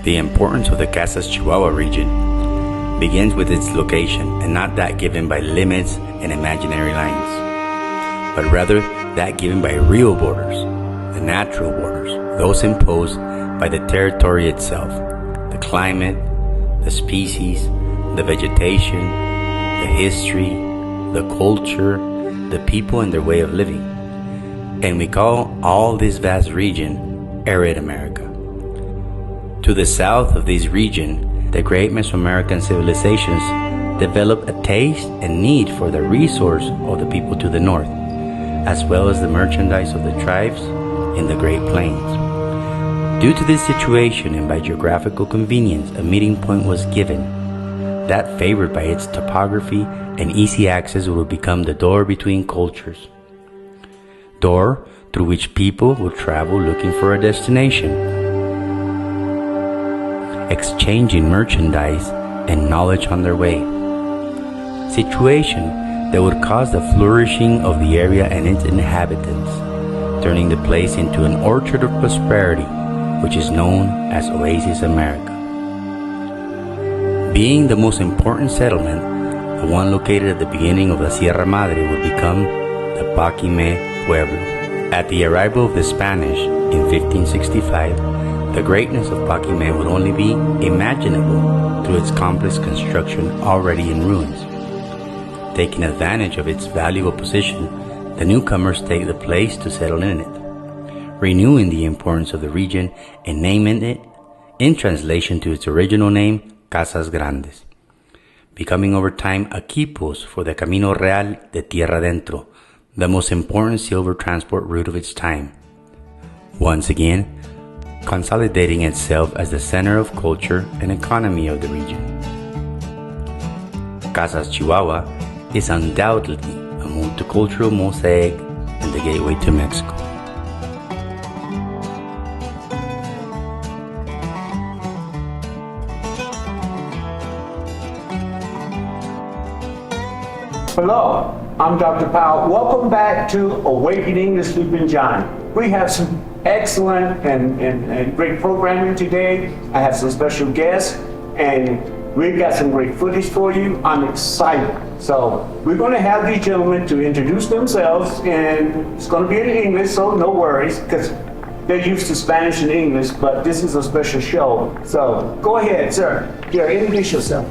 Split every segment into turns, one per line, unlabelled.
The importance of the Casas Chihuahua region begins with its location, and not that given by limits and imaginary lines, but rather that given by real borders, the natural borders, those imposed by the territory itself, the climate, the species, the vegetation, the history, the culture, the people and their way of living. And we call all this vast region Arid America. To the south of this region, the great Mesoamerican civilizations developed a taste and need for the resource of the people to the north, as well as the merchandise of the tribes in the Great Plains. Due to this situation and by geographical convenience, a meeting point was given. That, favored by its topography and easy access, would become the door between cultures. Door through which people would travel looking for a destination, exchanging merchandise and knowledge on their way. Situation that would cause the flourishing of the area and its inhabitants, turning the place into an orchard of prosperity, which is known as Oasis America. Being the most important settlement, the one located at the beginning of the Sierra Madre would become the Paquime Pueblo. At the arrival of the Spanish in 1565, the greatness of Paquime would only be imaginable through its complex construction already in ruins. Taking advantage of its valuable position, the newcomers take the place to settle in it, renewing the importance of the region and naming it, in translation to its original name, Casas Grandes, becoming over time a key post for the Camino Real de Tierra Adentro, the most important silver transport route of its time. Once again, consolidating itself as the center of culture and economy of the region. Casas Chihuahua is undoubtedly a multicultural mosaic and the gateway to Mexico.
Hello, I'm Dr. Powell. Welcome back to Awakening the Sleeping Giant. We have some excellent and great programming today. I have some special guests, and we've got some great footage for you. I'm excited. So we're going to have these gentlemen to introduce themselves, and it's going to be in English, so no worries, because they're used to Spanish and English, but this is a special show. So go ahead, sir. Jared, introduce yourself.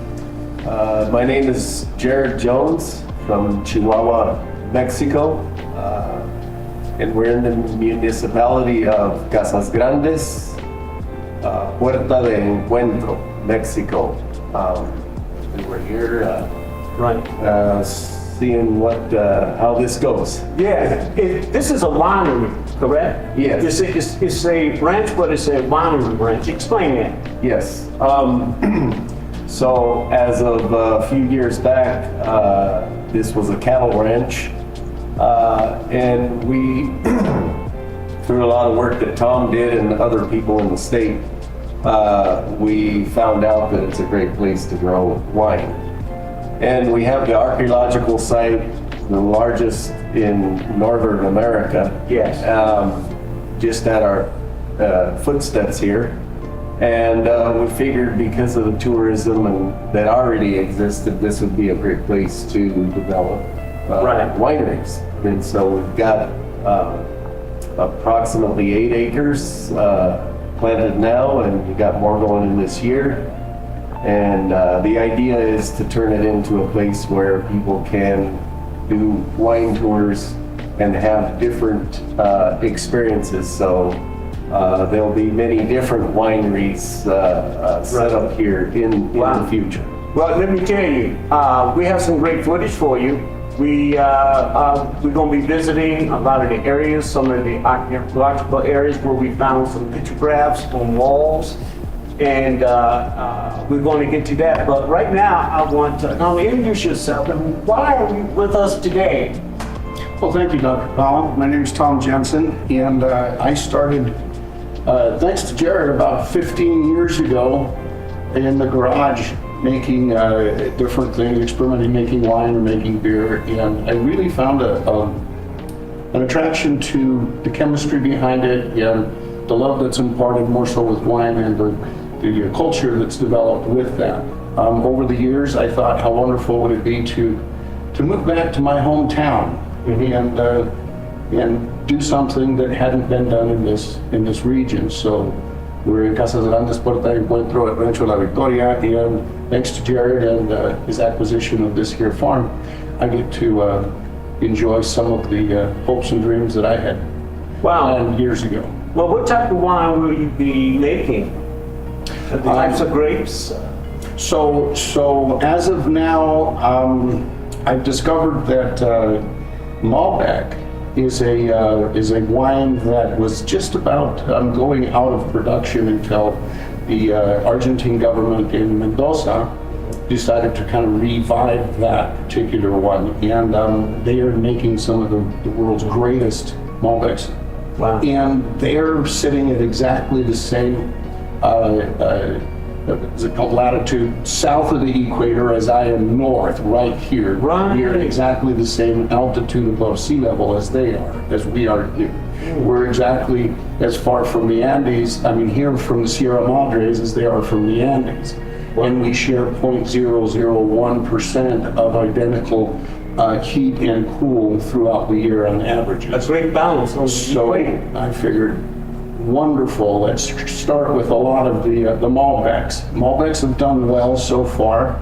My name is Jared Jones from Chihuahua, Mexico, and we're in the municipality of Casas Grandes, Puerta de Encuentro, Mexico. And we're here seeing how this goes.
Yeah, this is a winery, correct?
Yes.
It's a ranch, but it's a winery ranch. Explain that.
Yes. So as of a few years back, this was a cattle ranch, and we, through a lot of work that Tom did and other people in the state, we found out that it's a great place to grow wine. And we have the archaeological site, the largest in Northern America.
Yes.
Just at our footsteps here. And we figured because of the tourism and that already existed, this would be a great place to develop wineries. And so we've got approximately 8 acres planted now, and we got more going in this year. And the idea is to turn it into a place where people can do wine tours and have different experiences. So there'll be many different wineries set up here in the future.
Well, let me tell you, we have some great footage for you. We're going to be visiting a lot of the areas, some of the archaeological areas where we found some pictographs on walls, and we're going to get to that. But right now, I want to introduce yourself, and why are you with us today?
Well, thank you, Dr. Powell. My name is Tom Jensen, and I started, thanks to Jared, about 15 years ago in the garage, making different things, experimenting, making wine or making beer, and I really found an attraction to the chemistry behind it and the love that's imparted more so with wine and the culture that's developed with that. Over the years, I thought how wonderful would it be to move back to my hometown and do something that hadn't been done in this region. So we're in Casas Grandes, Puerta de Encuentro at Rancho La Victoria, and thanks to Jared and his acquisition of this here farm, I get to enjoy some of the hopes and dreams that I had planned years ago.
Well, what type of wine will you be making? The types of grapes?
So as of now, I've discovered that Malbec is a wine that was just about going out of production until the Argentine government in Mendoza decided to kind of revive that particular one, and they are making some of the world's greatest Malbecs.
Wow.
And they're sitting at exactly the same is it called latitude south of the equator as I am north, right here.
Right.
We're at exactly the same altitude above sea level as they are, as we are here. We're exactly as far from the Andes, I mean here from the Sierra Madres as they are from the Andes. And we share 0.001% of identical heat and cool throughout the year on average.
A great balance.
So I figured, wonderful, let's start with a lot of the Malbecs. Malbecs have done well so far.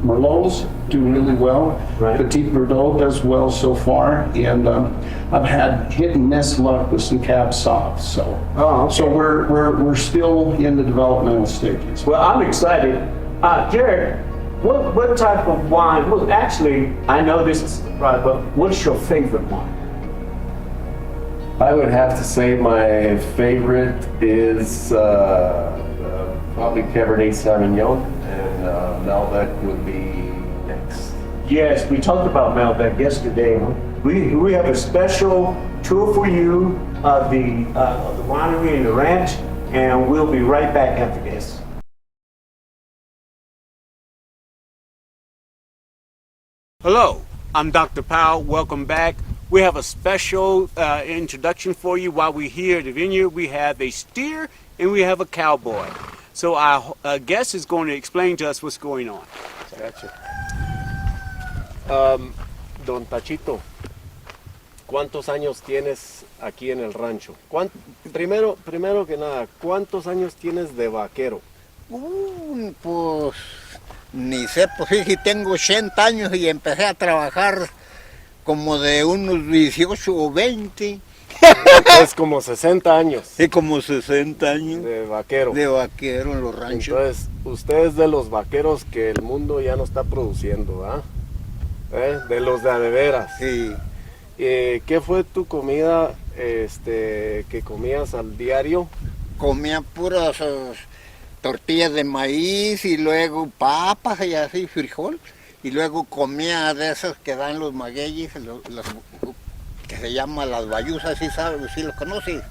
Merlots do really well.
Right.
Petit Verdot does well so far, and I've had hit and miss luck with some Cab Sauv. So,
okay.
So we're still in the developmental stages.
Well, I'm excited. Jared, what type of wine? Well, actually, I know this is right, but what's your favorite wine?
I would have to say my favorite is probably Cabernet Sauvignon, and Malbec would be next.
Yes, we talked about Malbec yesterday. We have a special tour for you of the winery and the ranch, and we'll be right back after this. Hello, I'm Dr. Powell. Welcome back. We have a special introduction for you. While we're here at the vineyard, we have a steer and we have a cowboy. So our guest is going to explain to us what's going on.
Gotcha. Don Tachito, ¿cuántos años tienes aquí en el rancho? Primero que nada, ¿cuántos años tienes de vaquero?
Pues ni sé, pues sí, tengo 80 años y empecé a trabajar como de unos 18 o 20.
Es como 60 años.
Sí, como 60 años.
De vaquero.
De vaquero en los ranchos.
Entonces, usted es de los vaqueros que el mundo ya no está produciendo, ¿ah? De los de veras.
Sí.
¿Qué fue tu comida que comías al diario?
Comía puras tortillas de maíz y luego papas y así, frijol. Y luego comía de esas que dan los magueyes, que se llaman las bayusas, ¿sí sabes? ¿Sí los conoces?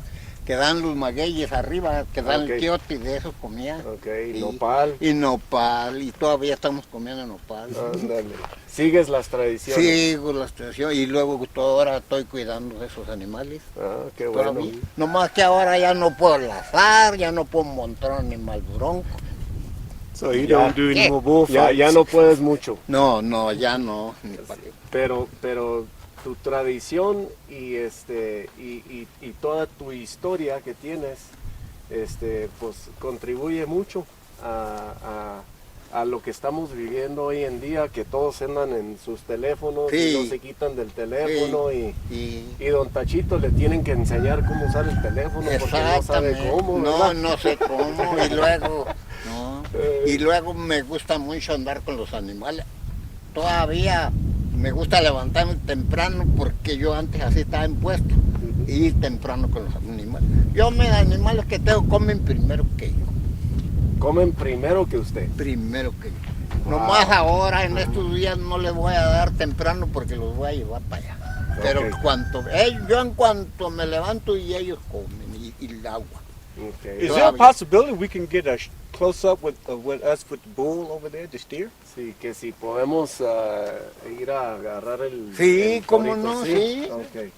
Que dan los magueyes arriba, que dan el quiote, de esos comía.
Ok, y nopal.
Y nopal, y todavía estamos comiendo nopal.
Ándale. ¿Sigues las tradiciones?
Sigo las tradiciones, y luego ahora estoy cuidando de esos animales.
Ah, qué bueno.
Todavía. Nomás que ahora ya no puedo lazar, ya no puedo montar un animal bronco.
So you don't do any more bullfights.
Ya no puedes mucho.
No, ya no.
Pero tu tradición y toda tu historia que tienes, pues contribuye mucho a lo que estamos viviendo hoy en día, que todos andan en sus teléfonos y no se quitan del teléfono y don Tachito le tienen que enseñar cómo usar el teléfono porque no sabe cómo, ¿verdad?
No sé cómo, y luego me gusta mucho andar con los animales. Todavía me gusta levantarme temprano porque yo antes así estaba impuesto, y ir temprano con los animales. Mis animales que tengo comen primero que yo.
¿Comen primero que usted?
Primero que yo. Nomás ahora en estos días no les voy a dar temprano porque los voy a llevar para allá. Pero yo en cuanto me levanto y ellos comen y el agua.
Okay.
Is there a possibility we can get a close up with us with the bull over there, the steer?
Sí, que si podemos ir a agarrar el...
Sí,
el
cómo
torito,
no, sí.
Okay.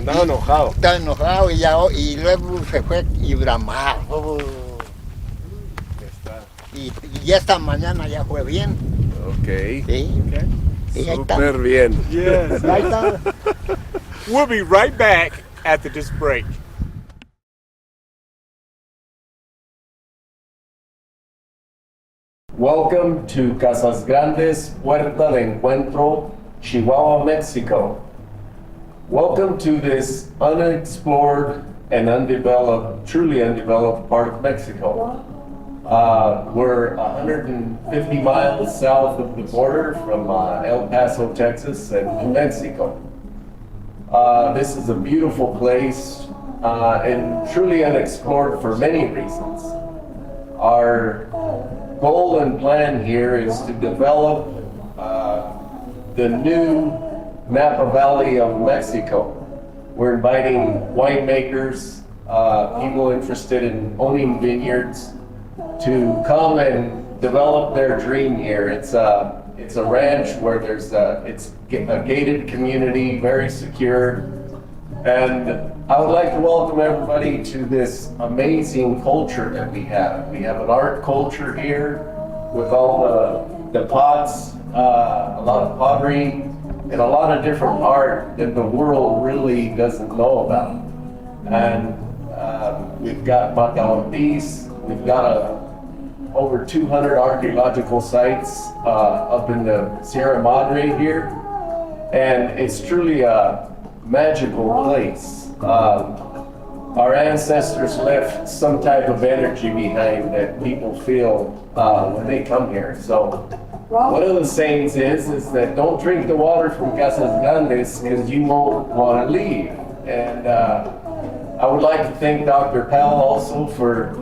Andaba enojado.
Estaba enojado y luego se fue y bramar. Y esta mañana ya fue bien.
Ok.
Sí. Y ahí está.
Súper bien.
Yes.
Ahí está.
We'll be right back after this break.
Welcome to Casas Grandes, Puerta de Encuentro, Chihuahua, Mexico. Welcome to this unexplored and undeveloped, truly undeveloped part of Mexico. We're 150 miles south of the border from El Paso, Texas, and New Mexico. This is a beautiful place and truly unexplored for many reasons. Our goal and plan here is to develop the new Napa Valley of Mexico. We're inviting winemakers, people interested in owning vineyards, to come and develop their dream here. It's a ranch where it's a gated community, very secure. And I would like to welcome everybody to this amazing culture that we have. We have an art culture here with all the pots, a lot of pottery, and a lot of different art that the world really doesn't know about. And we've got Macalantis, we've got over 200 archaeological sites up in the Sierra Madre here. And it's truly a magical place. Our ancestors left some type of energy behind that people feel when they come here. So one of the sayings is that don't drink the water from Casas Grandes because you won't want to leave. And I would like to thank Dr. Powell also for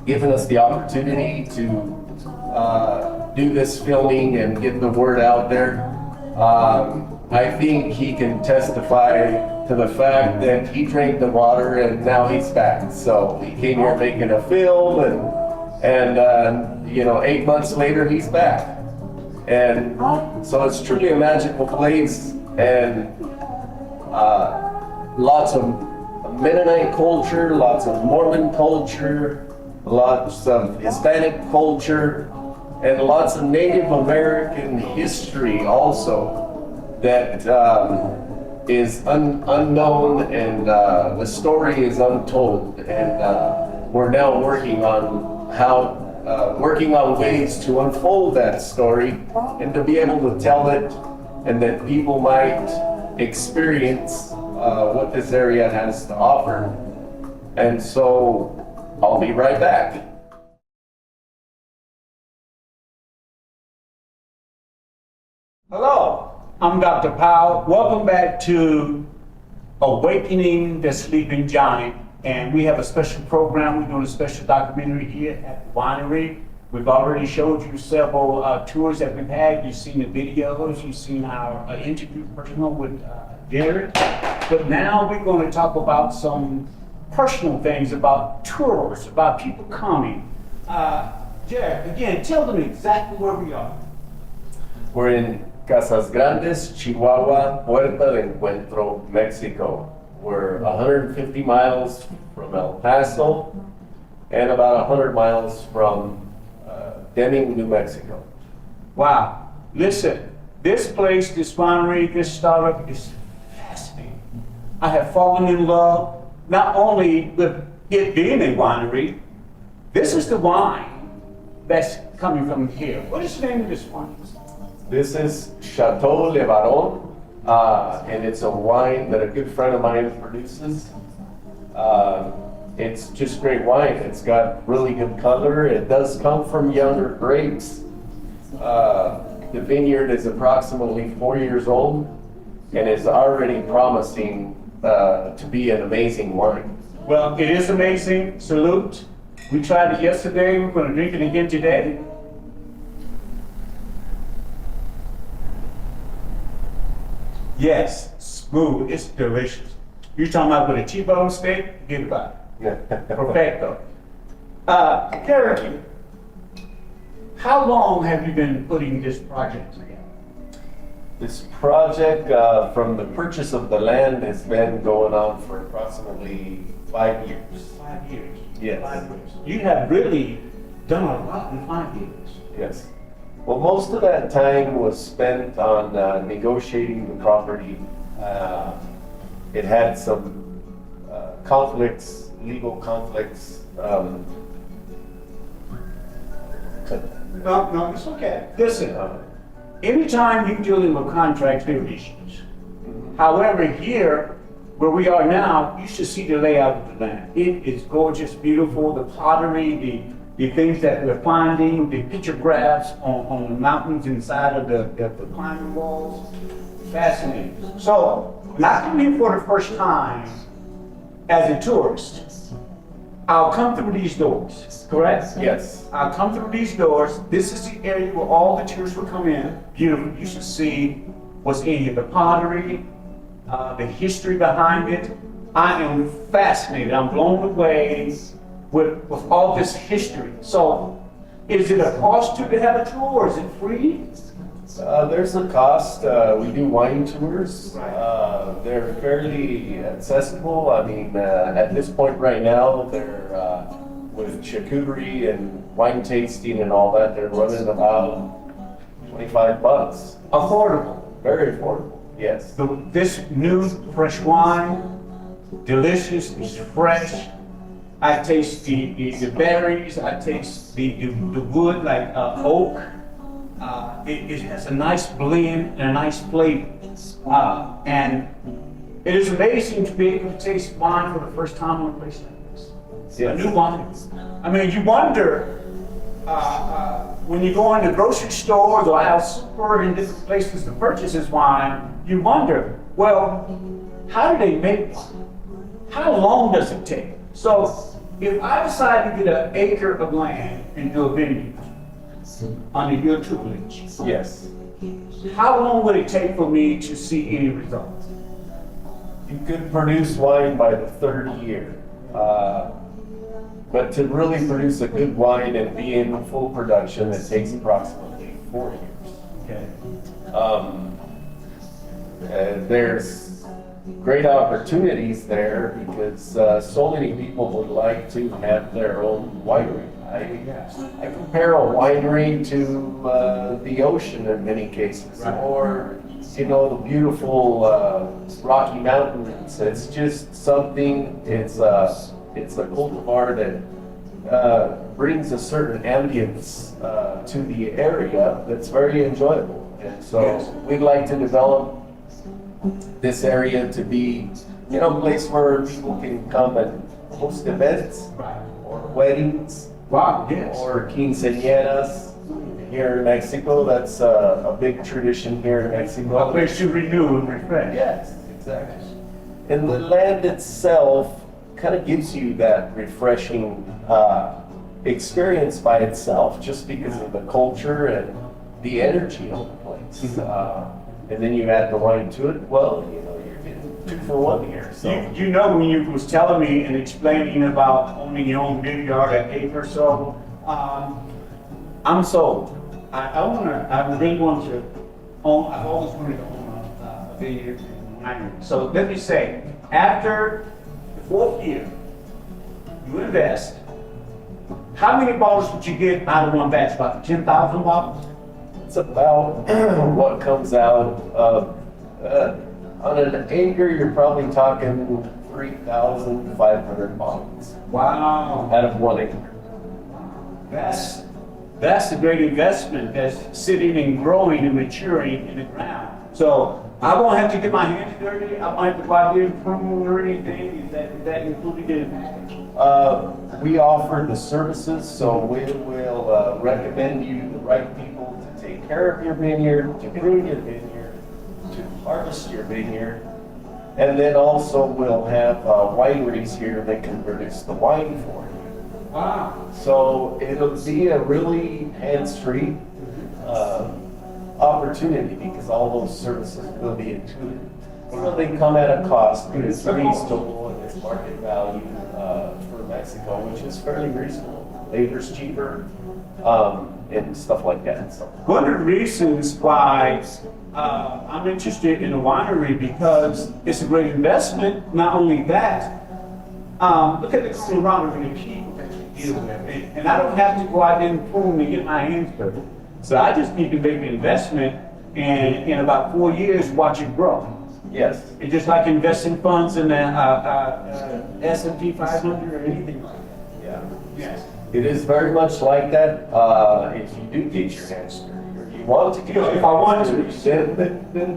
giving us the opportunity to do this filming and get the word out there. I think he can testify to the fact that he drank the water and now he's back. So he came here making a film and 8 months later he's back. And so it's truly a magical place and lots of Mennonite culture, lots of Mormon culture, lots of Hispanic culture, and lots of Native American history also that is unknown and the story is untold. And we're now working on ways to unfold that story and to be able to tell it and that people might experience what this area has to offer. And so I'll be right back.
Hello, I'm Dr. Powell. Welcome back to Awakening the Sleeping Giant. And we have a special program. We're doing a special documentary here at the winery. We've already showed you several tours that we've had. You've seen the videos. You've seen our interview personal with Jared. But now we're going to talk about some personal things about tours, about people coming. Jared, again, tell them exactly where we are.
We're in Casas Grandes, Chihuahua, Puerta de Encuentro, Mexico. We're 150 miles from El Paso and about 100 miles from Deming, New Mexico.
Wow. Listen, this place, this winery, this startup is fascinating. I have fallen in love not only with it being a winery. This is the wine that's coming from here. What is the name of this wine?
This is Chateau Le Baron, and it's a wine that a good friend of mine produces. It's just great wine. It's got really good color. It does come from younger grapes. The vineyard is approximately 4 years old and is already promising to be an amazing wine.
Well, it is amazing. Salute. We tried it yesterday. We're going to drink it again today. Yes, smooth. It's delicious. You're talking about with a T-bone steak? Forget about it. Perfecto. Gary, how long have you been putting this project together?
This project, from the purchase of the land, has been going on for approximately 5 years.
5 years.
Yes.
5 years. You have really done a lot in 5 years.
Yes. Well, most of that time was spent on negotiating the property. It had some conflicts, legal conflicts.
No, it's okay. Listen, anytime you're dealing with contracts, there are issues. However, here, where we are now, you should see the layout of the land. It is gorgeous, beautiful, the pottery, the things that we're finding, the pictographs on the mountains inside of the climbing walls. Fascinating. So, when I come here for the first time as a tourist, I'll come through these doors, correct?
Yes.
I'll come through these doors. This is the area where all the tourists will come in. Beautiful. You should see what's in here, the pottery, the history behind it. I am fascinated. I'm blown away with all this history. So, is it a cost to have a tour, or is it free?
There's a cost. We do wine tours.
Right.
They're fairly accessible. I mean, at this point right now, they're with charcuterie and wine tasting and all that, they're running about $25.
Affordable.
Very affordable. Yes.
This new fresh wine, delicious, it's fresh. I taste the berries, I taste the wood like oak. It has a nice blend and a nice flavor. And it is amazing to be able to taste wine for the first time on a place like this.
Yes.
A new wine. I mean, you wonder when you go into grocery stores or out super in different places to purchase this wine, you wonder, well, how do they make wine? How long does it take? So, if I decide to get an acre of land and do a vineyard under your tutelage,
Yes.
how long would it take for me to see any results?
You could produce wine by the third year. But to really produce a good wine and be in full production, it takes approximately 4 years.
Okay.
There's great opportunities there because so many people would like to have their own winery. I compare a winery to the ocean in many cases,
Right.
or the beautiful Rocky Mountains. It's just something. It's a cultivar that brings a certain ambience to the area that's very enjoyable. And so
Yes.
we'd like to develop this area to be, a place where people can come and host events
Right.
or weddings
Wow, yes.
or quinceañeras here in Mexico. That's a big tradition here in
A
Mexico.
place to renew and refresh.
Yes, exactly. And the land itself kind of gives you that refreshing experience by itself, just because of the culture and the energy of the place. And then you add the wine to it. Well, you're getting 2 for 1 here. So
When you was telling me and explaining about owning your own vineyard, an acre or so, I'm sold. I really want to own. I've always wanted to own a vineyard and winery. So let me say, after the 4th year, you invest. How many bottles would you get out of one batch? About 10,000 bottles?
it's about what comes out of, on an acre, you're probably talking 3,500 bottles
Wow.
out of 1 acre.
That's a great investment that's sitting and growing and maturing in the ground. So I won't have to get my hands dirty. I might have to go out there and prune or anything. Is that included in the package?
We offer the services, so we will recommend you the right people to take care of your vineyard, to prune your vineyard, to harvest your vineyard. And then also we'll have wineries here that can produce the wine for you.
Wow.
So it'll be a really hands-free opportunity because all those services will be included. So they come at a cost, but it's reasonable and it's market value for Mexico, which is fairly reasonable. labor's cheaper, and stuff like that. So.
One of the reasons why I'm interested in a winery because it's a great investment. Not only that, look at the camaraderie of people that you deal with. And I don't have to go out there and pull and get my hands dirty. So I just need to make an investment and in about 4 years watch it grow.
Yes.
It's just like investing funds in the S&P 500 or anything like that.
Yeah.
Yes.
It is very much like that. If you do get your hands dirty, or you want to get your
If I want to.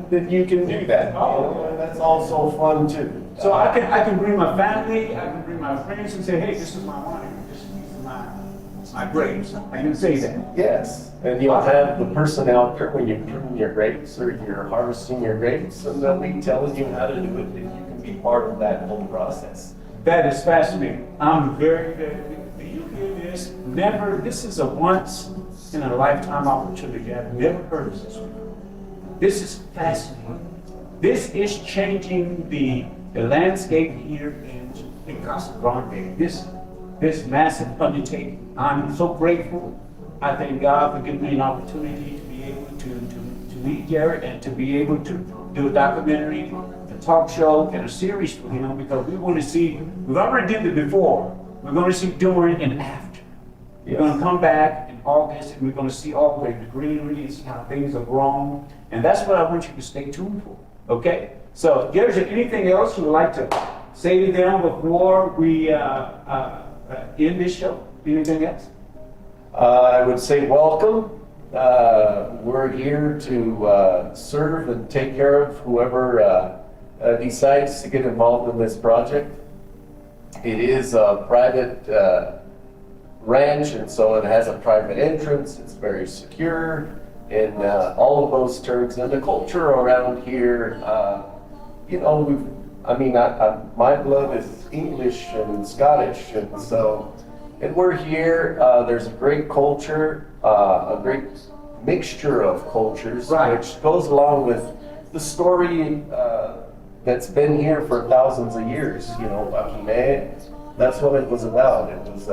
then you can do that. And that's also fun too.
So I can bring my family, I can bring my friends and say, hey, this is my winery, this is my grapes. I can say that.
Yes, and you'll have the person out there when you're pruning your grapes or you're harvesting your grapes, and they'll be telling you how to do it, and you can be part of that whole process.
That is fascinating. I'm very, do you hear this? Never, this is a once in a lifetime opportunity. I've never heard of this before. This is fascinating. This is changing the landscape here in Casa Grande. This massive undertaking. I'm so grateful. I thank God for giving me an opportunity to be able to meet Jared and to be able to do a documentary, a talk show, and a series for him because we want to see, we've already did it before, we're going to see during and after. We're going to come back in August and we're going to see all the greenery and see how things have grown. And that's what I want you to stay tuned for, okay? So, Jared, is there anything else you would like to say to them before we end this show? Anything else?
I would say welcome. We're here to serve and take care of whoever decides to get involved in this project. It is a private ranch, and so it has a private entrance. It's very secure, and all of those terms. And the culture around here, you know, my blood is English and Scottish, and so. And we're here, there's a great culture, a great mixture of cultures,
right,
which goes along with the story that's been here for thousands of years. You know, Bakime, that's what it was about. It was.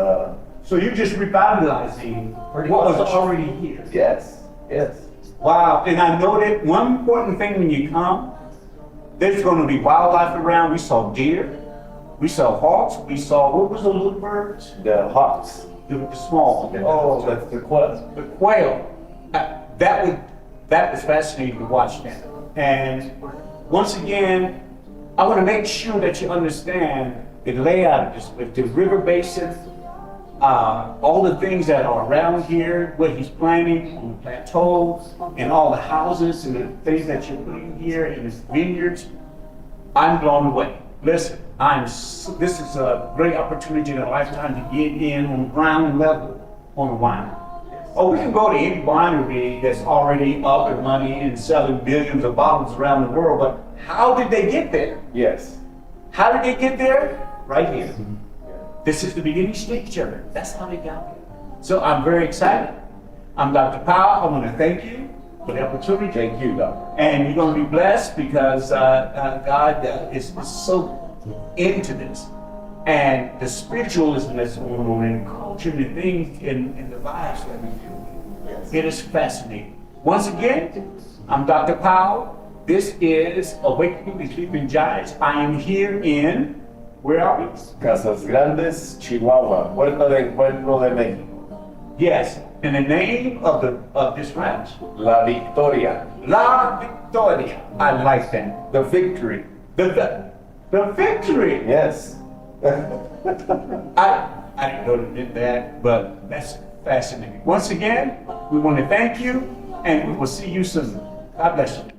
So you're just revitalizing what was already here.
Yes, yes.
Wow, and I know that one important thing when you come, there's going to be wildlife around. We saw deer. We saw hawks. We saw, what was the little birds?
The hawks.
The small.
Oh, that's the quail.
The quail. That was fascinating to watch that. And once again, I want to make sure that you understand the layout of this, with the river basin, all the things that are around here, what he's planting on the plateau, and all the houses and the things that you're putting here in his vineyards. I'm blown away. Listen, this is a great opportunity in a lifetime to get in on ground level on the winery. Oh, we can go to any winery that's already up and running and selling billions of bottles around the world, but how did they get there?
Yes.
How did they get there? Right here. This is the beginning stage of it. That's how they got there. So I'm very excited. I'm Dr. Powell. I want to thank you for the opportunity.
Thank you, Doctor.
And you're going to be blessed because God is so into this. And the spiritualism that's going on and culture and the things and the vibes that we feel. Yes. It is fascinating. Once again, I'm Dr. Powell. This is Awakening the Sleeping Giants. I am here in, where are we?
Casas Grandes, Chihuahua, Puerto de Encuentro de México.
Yes, and the name of this ranch?
La Victoria.
La Victoria. I like that.
The victory.
The victory.
Yes.
I didn't know they did that, but that's fascinating. Once again, we want to thank you, and we will see you soon. God bless you.